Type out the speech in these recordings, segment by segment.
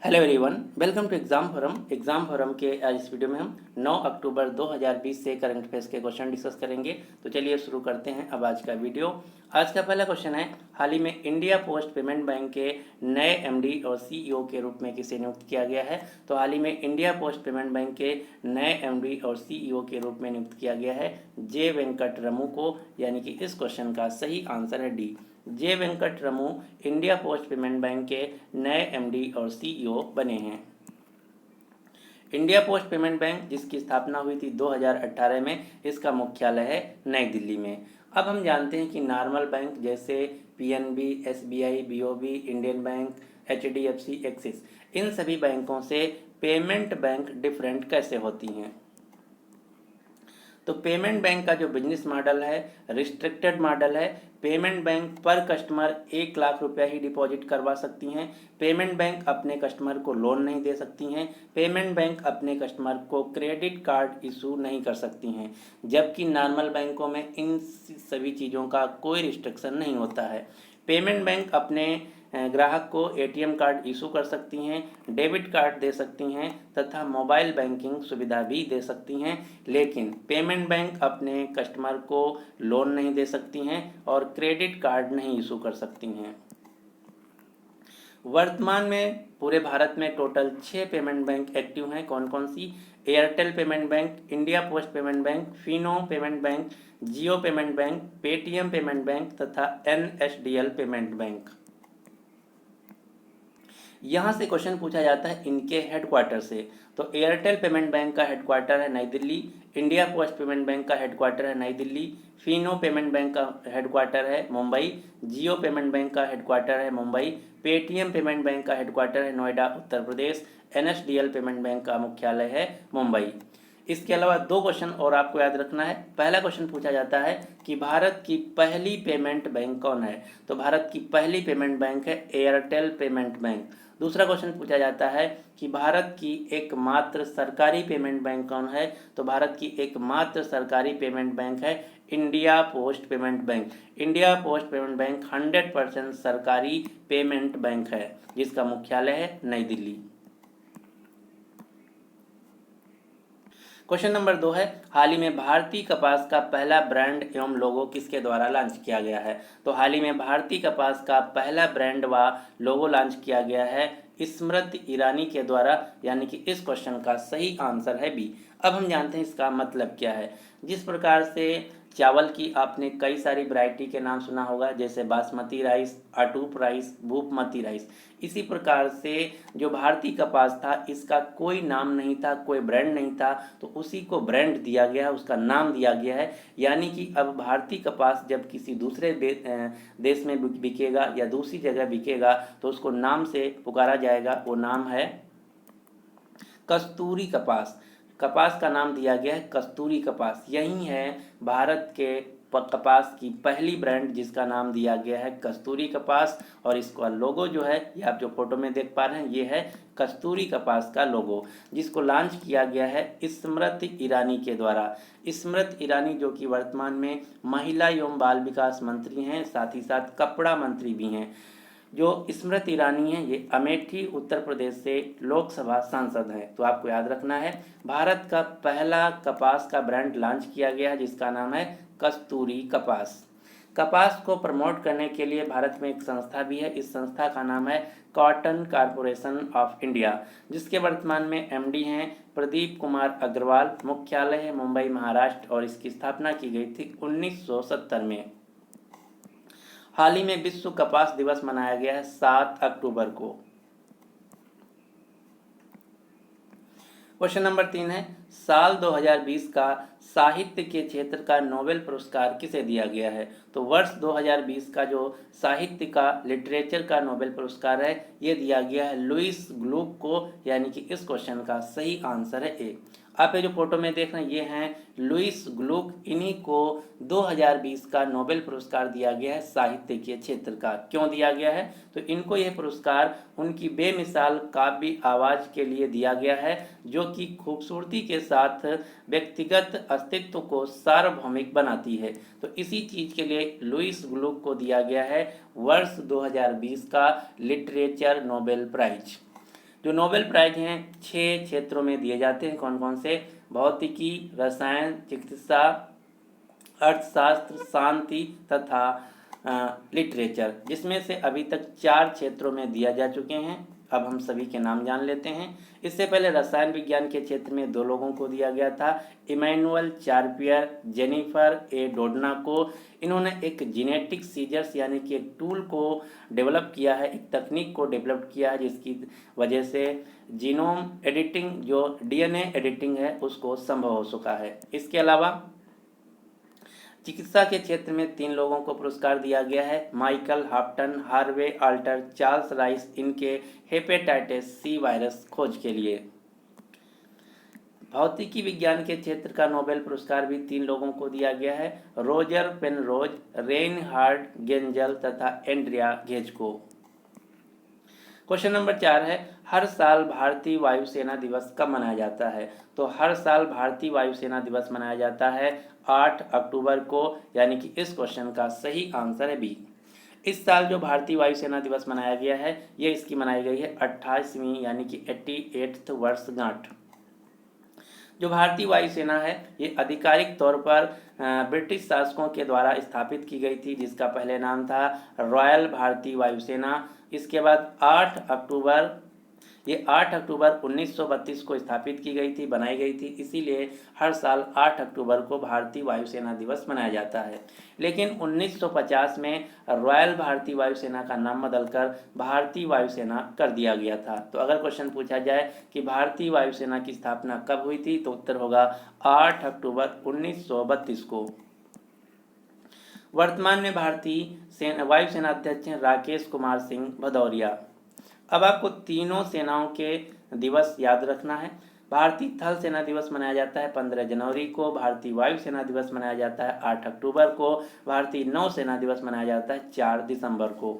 Hello everyone, welcome to exam forum के आज इस वीडियो में हम 9 अक्टूबर 2020 से करंट अफेयर्स के क्वेश्चन डिस्कस करेंगे। तो चलिए शुरू करते हैं अब आज का वीडियो। आज का पहला क्वेश्चन है, हाल ही में इंडिया पोस्ट पेमेंट बैंक के नए एमडी और सीईओ के रूप में किसे नियुक्त किया गया है। तो हाल ही में इंडिया पोस्ट पेमेंट बैंक के नए एमडी और सीईओ के रूप में नियुक्त किया गया है जे वेंकट रमू को, यानी कि इस क्वेश्चन का सही आंसर है D. J Venkat Ramu India post payment bank के नए एमडी और सीईओ बने हैं। इंडिया पोस्ट पेमेंट बैंक जिसकी स्थापना हुई थी 2018 में, इसका मुख्यालय है नई दिल्ली में। अब हम जानते हैं कि नॉर्मल बैंक जैसे PNB, SBI, BOB, Indian bank, HDFC, Axis, इन सभी बैंकों से पेमेंट बैंक डिफरेंट कैसे होती हैं। तो पेमेंट बैंक का जो बिजनेस मॉडल है रिस्ट्रिक्टेड मॉडल है। पेमेंट बैंक पर कस्टमर 1 लाख रुपया ही डिपॉजिट करवा सकती हैं। पेमेंट बैंक अपने कस्टमर को लोन नहीं दे सकती हैं। पेमेंट बैंक अपने कस्टमर को क्रेडिट कार्ड इशू नहीं कर सकती हैं, जबकि नॉर्मल बैंकों में इन सभी चीज़ों का कोई रिस्ट्रिक्शन नहीं होता है। पेमेंट बैंक अपने ग्राहक को एटीएम कार्ड इशू कर सकती हैं, डेबिट कार्ड दे सकती हैं तथा मोबाइल बैंकिंग सुविधा भी दे सकती हैं, लेकिन पेमेंट बैंक अपने कस्टमर को लोन नहीं दे सकती हैं और क्रेडिट कार्ड नहीं इशू कर सकती हैं। वर्तमान में पूरे भारत में टोटल 6 पेमेंट बैंक एक्टिव हैं। कौन कौन सी? Airtel payment bank, India post payment bank, Fino payment bank, Jio payment bank, Paytm payment bank तथा एनएसडीएल पेमेंट बैंक। यहाँ से क्वेश्चन पूछा जाता है इनके हेडक्वार्टर से। तो एयरटेल पेमेंट बैंक का हेडक्वार्टर है नई Delhi, India post payment bank का हेडक्वार्टर है नई दिल्ली, फिनो पेमेंट बैंक का हेडक्वार्टर है मुंबई, जियो पेमेंट बैंक का हेडक्वार्टर है मुंबई, पेटीएम पेमेंट बैंक का हेडक्वार्टर है Noida Uttar Pradesh, NSDL payment bank का मुख्यालय है मुंबई। इसके अलावा 2 क्वेश्चन और आपको याद रखना है। पहला क्वेश्चन पूछा जाता है कि भारत की पहली पेमेंट बैंक कौन है। तो भारत की पहली पेमेंट बैंक है एयरटेल पेमेंट बैंक। दूसरा क्वेश्चन पूछा जाता है कि भारत की एकमात्र सरकारी पेमेंट बैंक कौन है। तो भारत की एकमात्र सरकारी पेमेंट बैंक है India post payment bank. India post payment bank 100% सरकारी पेमेंट बैंक है जिसका मुख्यालय है नई दिल्ली। क्वेश्चन नंबर 2 है, हाल ही में भारतीय कपास का पहला ब्रांड एवं लोगो किसके द्वारा लॉन्च किया गया है। तो हाल ही में भारतीय कपास का पहला ब्रांड व लोगो लॉन्च किया गया है स्मृति ईरानी के द्वारा, यानी कि इस क्वेश्चन का सही आंसर है बी। अब हम जानते हैं इसका मतलब क्या है। जिस प्रकार से चावल की आपने कई सारी वैरायटी के नाम सुना होगा, जैसे बासमती राइस, अटूप राइस, भूपमती राइस, इसी प्रकार से जो भारतीय कपास था इसका कोई नाम नहीं था, कोई ब्रांड नहीं था, तो उसी को ब्रांड दिया गया है, उसका नाम दिया गया है। यानी कि अब भारतीय कपास जब किसी दूसरे देश में बिकेगा या दूसरी जगह बिकेगा तो उसको नाम से पुकारा जाएगा, वो नाम है कस्तूरी कपास। कपास का नाम दिया गया है कस्तूरी कपास। यही है भारत के कपास की पहली ब्रांड जिसका नाम दिया गया है कस्तूरी कपास, और इसका लोगो जो है ये आप जो फोटो में देख पा रहे हैं ये है कस्तूरी कपास का लोगो, जिसको लॉन्च किया गया है स्मृति ईरानी के द्वारा। स्मृति ईरानी जो कि वर्तमान में महिला एवं बाल विकास मंत्री हैं, साथ ही साथ कपड़ा मंत्री भी हैं। जो स्मृति ईरानी है ये अमेठी उत्तर प्रदेश से लोकसभा सांसद हैं। तो आपको याद रखना है भारत का पहला कपास का ब्रांड लॉन्च किया गया है जिसका नाम है कस्तूरी कपास। कपास को प्रमोट करने के लिए भारत में एक संस्था भी है, इस संस्था का नाम है कॉटन कॉरपोरेशन ऑफ इंडिया, जिसके वर्तमान में एमडी हैं प्रदीप कुमार अग्रवाल। मुख्यालय है मुंबई महाराष्ट्र और इसकी स्थापना की गई थी 1970 में। हाल ही में विश्व कपास दिवस मनाया गया है 7 अक्टूबर को। क्वेश्चन नंबर 3 है, साल 2020 का साहित्य के क्षेत्र का नोबेल पुरस्कार किसे दिया गया है। तो वर्ष 2020 का जो साहित्य का लिटरेचर का नोबेल पुरस्कार है ये दिया गया है लुईस ग्लूक को, यानी कि इस क्वेश्चन का सही आंसर है ए। आप ये जो फोटो में देख रहे हैं ये हैं लुईस ग्लूक, इन्हीं को 2020 का नोबेल पुरस्कार दिया गया है साहित्य के क्षेत्र का। क्यों दिया गया है? तो इनको यह पुरस्कार उनकी बेमिसाल काव्य आवाज़ के लिए दिया गया है, जो कि खूबसूरती के साथ व्यक्तिगत अस्तित्व को सार्वभौमिक बनाती है। तो इसी चीज़ के लिए लुईस ग्लूक को दिया गया है वर्ष 2020 का लिटरेचर नोबेल प्राइज। जो नोबेल प्राइज हैं 6 क्षेत्रों में दिए जाते हैं। कौन कौन से? भौतिकी, रसायन, चिकित्सा, अर्थशास्त्र, शांति तथा लिटरेचर, जिसमें से अभी तक 4 क्षेत्रों में दिया जा चुके हैं। अब हम सभी के नाम जान लेते हैं। इससे पहले रसायन विज्ञान के क्षेत्र में 2 लोगों को दिया गया था, इमैनुअल चार्पियर, जेनिफर ए डोडना को। इन्होंने एक जीनेटिक सीजर्स यानी कि एक टूल को डेवलप किया है, एक तकनीक को डेवलप किया है जिसकी वजह से जीनोम एडिटिंग, जो डीएनए एडिटिंग है, उसको संभव हो चुका है। इसके अलावा चिकित्सा के क्षेत्र में 3 लोगों को पुरस्कार दिया गया है, Michael Houghton, Harvey Alter, Charles Rice, इनके हेपेटाइटिस सी वायरस खोज के लिए। भौतिकी विज्ञान के क्षेत्र का नोबेल पुरस्कार भी 3 लोगों को दिया गया है, रोजर पेनरोज, रेनहार्ड गेंजल तथा एंड्रिया घेजको। क्वेश्चन नंबर 4 है, हर साल भारतीय वायुसेना दिवस कब मनाया जाता है? तो हर साल भारतीय वायुसेना दिवस मनाया जाता है 8 अक्टूबर को, यानी कि इस क्वेश्चन का सही आंसर है बी। इस साल जो भारतीय वायुसेना दिवस मनाया गया है, ये इसकी मनाई गई है 28वीं यानी कि 88th वर्षगांठ। जो भारतीय वायुसेना है, ये आधिकारिक तौर पर ब्रिटिश शासकों के द्वारा स्थापित की गई थी, जिसका पहले नाम था रॉयल भारतीय वायुसेना। इसके बाद 8 अक्टूबर 1932 को स्थापित की गई थी, बनाई गई थी, इसीलिए हर साल 8 अक्टूबर को भारतीय वायुसेना दिवस मनाया जाता है। लेकिन 1950 में रॉयल भारतीय वायुसेना का नाम बदलकर भारतीय वायुसेना कर दिया गया था। तो अगर क्वेश्चन पूछा जाए कि भारतीय वायुसेना की स्थापना कब हुई थी, तो उत्तर होगा 8 अक्टूबर 1932 को। वर्तमान में भारतीय वायुसेना अध्यक्ष हैं राकेश कुमार सिंह भदौरिया। अब आपको तीनों सेनाओं के दिवस याद रखना है। भारतीय थल सेना दिवस मनाया जाता है 15 जनवरी को, भारतीय वायुसेना दिवस मनाया जाता है 8 अक्टूबर को, भारतीय नौसेना दिवस मनाया जाता है 4 दिसंबर को।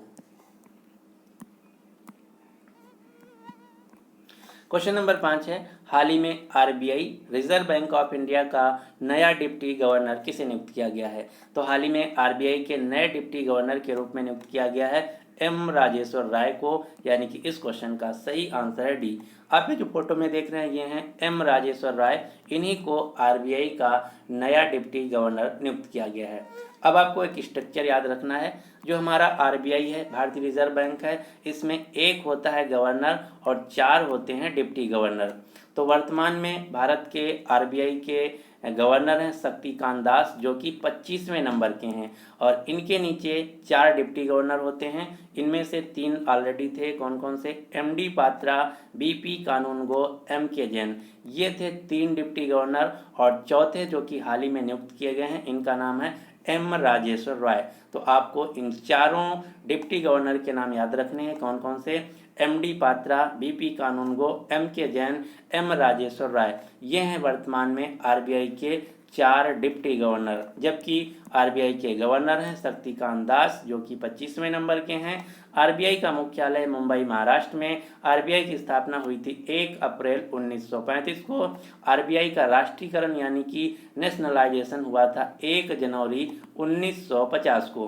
क्वेश्चन नंबर 5 है, हाल ही में RBI reserve bank of India का नया डिप्टी गवर्नर किसे नियुक्त किया गया है? तो हाल ही में आरबीआई के नए डिप्टी गवर्नर के रूप में नियुक्त किया गया है एम राजेश्वर राय को, यानी कि इस क्वेश्चन का सही आंसर है डी। आप ये जो फोटो में देख रहे हैं, ये हैं एम राजेश्वर राय, इन्हीं को आरबीआई का नया डिप्टी गवर्नर नियुक्त किया गया है। अब आपको एक स्ट्रक्चर याद रखना है। जो हमारा आरबीआई है, भारतीय रिजर्व बैंक है, इसमें एक होता है गवर्नर और 4 होते हैं डिप्टी गवर्नर। तो वर्तमान में भारत के आरबीआई के गवर्नर हैं शक्तिकांत दास, जो कि 25वें नंबर के हैं, और इनके नीचे 4 डिप्टी गवर्नर होते हैं। इनमें से 3 ऑलरेडी थे। कौन कौन से? एमडी पात्रा, बीपी कानूनगो, एमके जैन, ये थे 3 डिप्टी गवर्नर। और चौथे जो कि हाल ही में नियुक्त किए गए हैं, इनका नाम है एम राजेश्वर राय। तो आपको इन चारों डिप्टी गवर्नर के नाम याद रखने हैं। कौन कौन से? एमडी पात्रा, बीपी कानूनगो, एमके जैन, एम राजेश्वर राय, ये हैं वर्तमान में आरबीआई के 4 डिप्टी गवर्नर। जबकि आरबीआई के गवर्नर हैं शक्तिकांत दास, जो कि 25वें नंबर के हैं। आरबीआई का मुख्यालय मुंबई महाराष्ट्र में। आरबीआई की स्थापना हुई थी 1 अप्रैल 1935 को। आरबीआई का राष्ट्रीयकरण यानी कि नेशनलाइजेशन हुआ था 1 जनवरी 1950 को।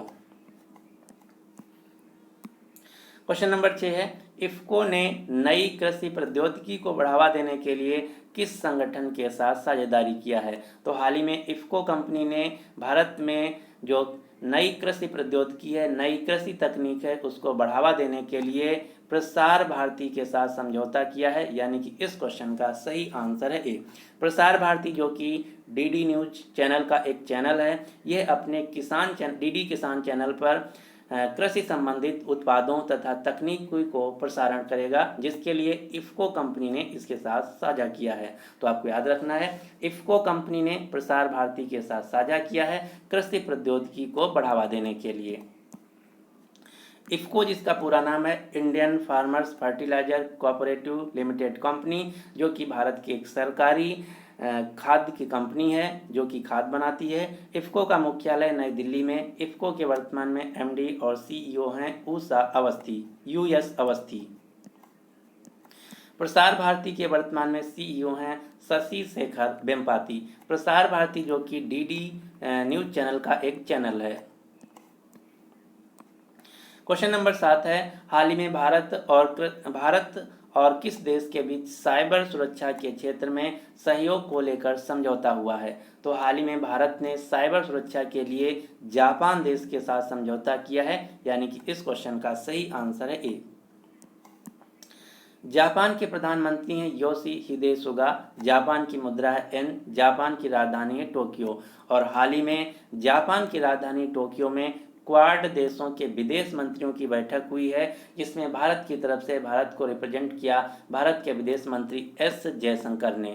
क्वेश्चन नंबर 6 है, इफ्को ने नई कृषि प्रौद्योगिकी को बढ़ावा देने के लिए किस संगठन के साथ साझेदारी किया है? तो हाल ही में इफ्को कंपनी ने भारत में जो नई कृषि प्रौद्योगिकी है, नई कृषि तकनीक है, उसको बढ़ावा देने के लिए प्रसार भारती के साथ समझौता किया है, यानी कि इस क्वेश्चन का सही आंसर है ए। प्रसार भारती जो कि डीडी न्यूज चैनल का एक चैनल है, यह अपने डीडी किसान चैनल पर कृषि संबंधित उत्पादों तथा तकनीकी को प्रसारण करेगा, जिसके लिए इफ्को कंपनी ने इसके साथ साझा किया है। तो आपको याद रखना है, इफ्को कंपनी ने प्रसार भारती के साथ साझा किया है कृषि प्रौद्योगिकी को बढ़ावा देने के लिए। इफ्को जिसका पूरा नाम है Indian farmers fertiliser cooperative limited company, जो कि भारत की एक सरकारी खाद्य की कंपनी है, जो कि खाद बनाती है। इफ्को का मुख्यालय नई दिल्ली में। इफ्को के वर्तमान में एमडी और सीईओ हैं यूएस अवस्थी। प्रसार भारती के वर्तमान में सीईओ हैं शशि शेखर वेम्पाती। प्रसार भारती जो कि डीडी न्यूज चैनल का एक चैनल है। क्वेश्चन नंबर 7 है, हाल ही में भारत और किस देश के बीच साइबर सुरक्षा के क्षेत्र में सहयोग को लेकर समझौता हुआ है? तो हाल ही में भारत ने साइबर सुरक्षा के लिए जापान देश के साथ समझौता किया है, यानी कि इस क्वेश्चन का सही आंसर है ए। जापान के प्रधानमंत्री हैं योशिहिदे सुगा। जापान की मुद्रा है येन। जापान की राजधानी है टोक्यो। और हाल ही में जापान की राजधानी टोक्यो में क्वाड देशों के विदेश मंत्रियों की बैठक हुई है, जिसमें भारत की तरफ से भारत को रिप्रेजेंट किया भारत के विदेश मंत्री एस जयशंकर ने।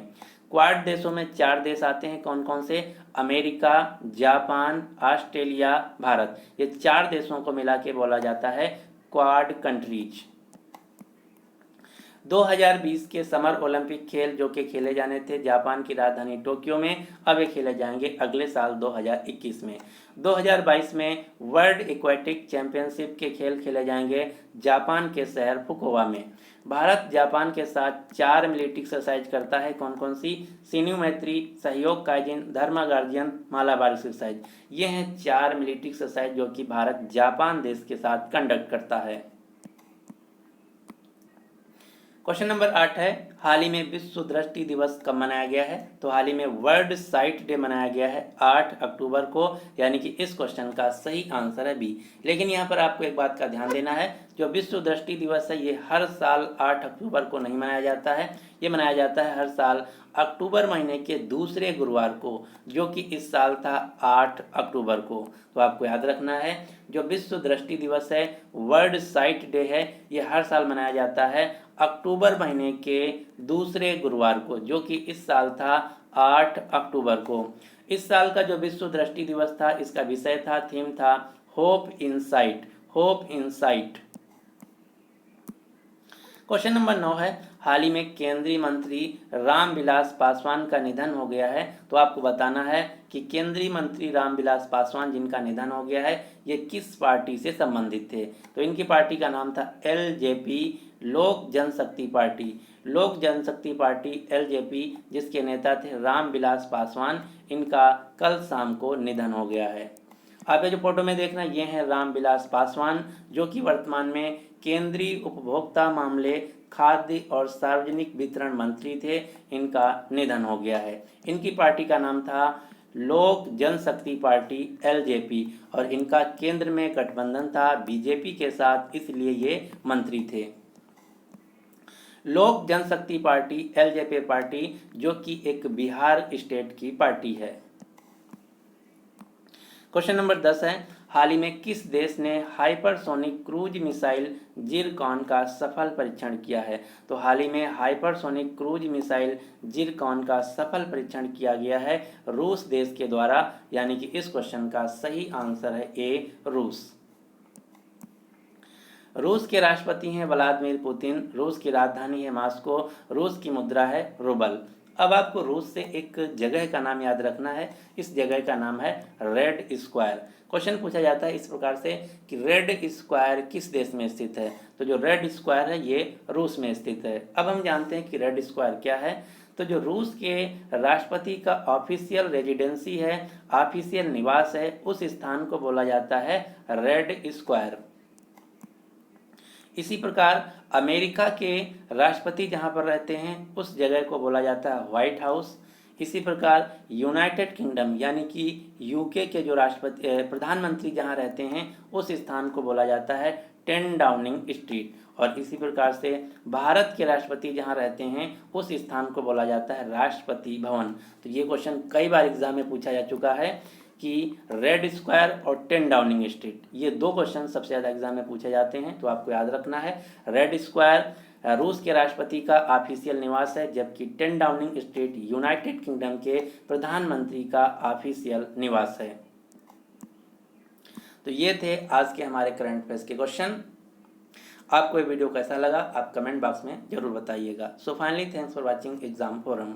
क्वाड देशों में 4 देश आते हैं, कौन कौन से? America, Japan, Australia, Bharat. ये 4 देशों को मिला के बोला जाता है क्वाड कंट्रीज। 2020 के समर ओलंपिक खेल जो कि खेले जाने थे जापान की राजधानी टोक्यो में, अब ये खेले जाएंगे अगले साल 2021 में। 2022 में वर्ल्ड एक्वेटिक चैंपियनशिप के खेल खेले जाएंगे जापान के शहर फुकुओका में। भारत जापान के साथ 4 मिलिट्री एक्सरसाइज करता है, कौन कौन सी? सिन्यू मैत्री, सहयोग काइजिन, धर्मा गार्जियन, मालाबार एक्सरसाइज। ये हैं 4 मिलिट्री एक्सरसाइज जो कि भारत जापान देश के साथ कंडक्ट करता है। क्वेश्चन नंबर 8 है, हाल ही में विश्व दृष्टि दिवस कब मनाया गया है? तो हाल ही में वर्ल्ड साइट डे मनाया गया है 8 अक्टूबर को, यानी कि इस क्वेश्चन का सही आंसर है बी। लेकिन यहाँ पर आपको एक बात का ध्यान देना है, जो विश्व दृष्टि दिवस है ये हर साल 8 अक्टूबर को नहीं मनाया जाता है, ये मनाया जाता है हर साल अक्टूबर महीने के दूसरे गुरुवार को, जो कि इस साल था 8 अक्टूबर को। तो आपको याद रखना है, जो विश्व दृष्टि दिवस है, वर्ल्ड साइट डे है, ये हर साल मनाया जाता है अक्टूबर महीने के दूसरे गुरुवार को, जो कि इस साल था 8 अक्टूबर को। इस साल का जो विश्व दृष्टि दिवस था, इसका विषय था, थीम था होप इन साइट, होप इन साइट। क्वेश्चन नंबर 9 है, हाल ही में केंद्रीय मंत्री रामविलास पासवान का निधन हो गया है। तो आपको बताना है कि केंद्रीय मंत्री रामविलास पासवान जिनका निधन हो गया है, ये किस पार्टी से संबंधित थे? तो इनकी पार्टी का नाम था एलजेपी, लोक जनशक्ति पार्टी। लोक जनशक्ति पार्टी एलजेपी, जिसके नेता थे रामविलास पासवान, इनका कल शाम को निधन हो गया है। आप ये जो फोटो में देखना, ये हैं रामविलास पासवान, जो कि वर्तमान में केंद्रीय उपभोक्ता मामले, खाद्य और सार्वजनिक वितरण मंत्री थे। इनका निधन हो गया है। इनकी पार्टी का नाम था लोक जनशक्ति पार्टी एलजेपी, और इनका केंद्र में गठबंधन था बीजेपी के साथ, इसलिए ये मंत्री थे। लोक जनशक्ति पार्टी एलजेपी पार्टी, जो कि एक बिहार स्टेट की पार्टी है। क्वेश्चन नंबर 10 है, हाल ही में किस देश ने हाइपरसोनिक क्रूज मिसाइल जिरकॉन का सफल परीक्षण किया है? तो हाल ही में हाइपरसोनिक क्रूज मिसाइल जिरकॉन का सफल परीक्षण किया गया है रूस देश के द्वारा, यानी कि इस क्वेश्चन का सही आंसर है ए, रूस। रूस के राष्ट्रपति हैं व्लादिमीर पुतिन। रूस की राजधानी है मॉस्को। रूस की मुद्रा है रूबल। अब आपको रूस से एक जगह का नाम याद रखना है, इस जगह का नाम है रेड स्क्वायर। क्वेश्चन पूछा जाता है इस प्रकार से कि रेड स्क्वायर किस देश में स्थित है? तो जो रेड स्क्वायर है ये रूस में स्थित है। अब हम जानते हैं कि रेड स्क्वायर क्या है। तो जो रूस के राष्ट्रपति का ऑफिशियल रेजिडेंसी है, ऑफिशियल निवास है, उस स्थान को बोला जाता है रेड स्क्वायर। इसी प्रकार अमेरिका के राष्ट्रपति जहां पर रहते हैं उस जगह को बोला जाता है व्हाइट हाउस। इसी प्रकार यूनाइटेड किंगडम यानी कि यूके के जो राष्ट्रपति प्रधानमंत्री जहां रहते हैं उस स्थान को बोला जाता है 10 डाउनिंग स्ट्रीट। और इसी प्रकार से भारत के राष्ट्रपति जहां रहते हैं उस स्थान को बोला जाता है राष्ट्रपति भवन। तो ये क्वेश्चन कई बार एग्जाम में पूछा जा चुका है कि रेड स्क्वायर और 10 डाउनिंग स्ट्रीट, ये 2 क्वेश्चन सबसे ज़्यादा एग्जाम में पूछे जाते हैं। तो आपको याद रखना है, रेड स्क्वायर रूस के राष्ट्रपति का ऑफिशियल निवास है, जबकि 10 डाउनिंग स्ट्रीट यूनाइटेड किंगडम के प्रधानमंत्री का ऑफिशियल निवास है। तो ये थे आज के हमारे करंट अफेयर्स के क्वेश्चन। आपको ये वीडियो कैसा लगा आप कमेंट बॉक्स में जरूर बताइएगा। So finally thanks for watching exam forum.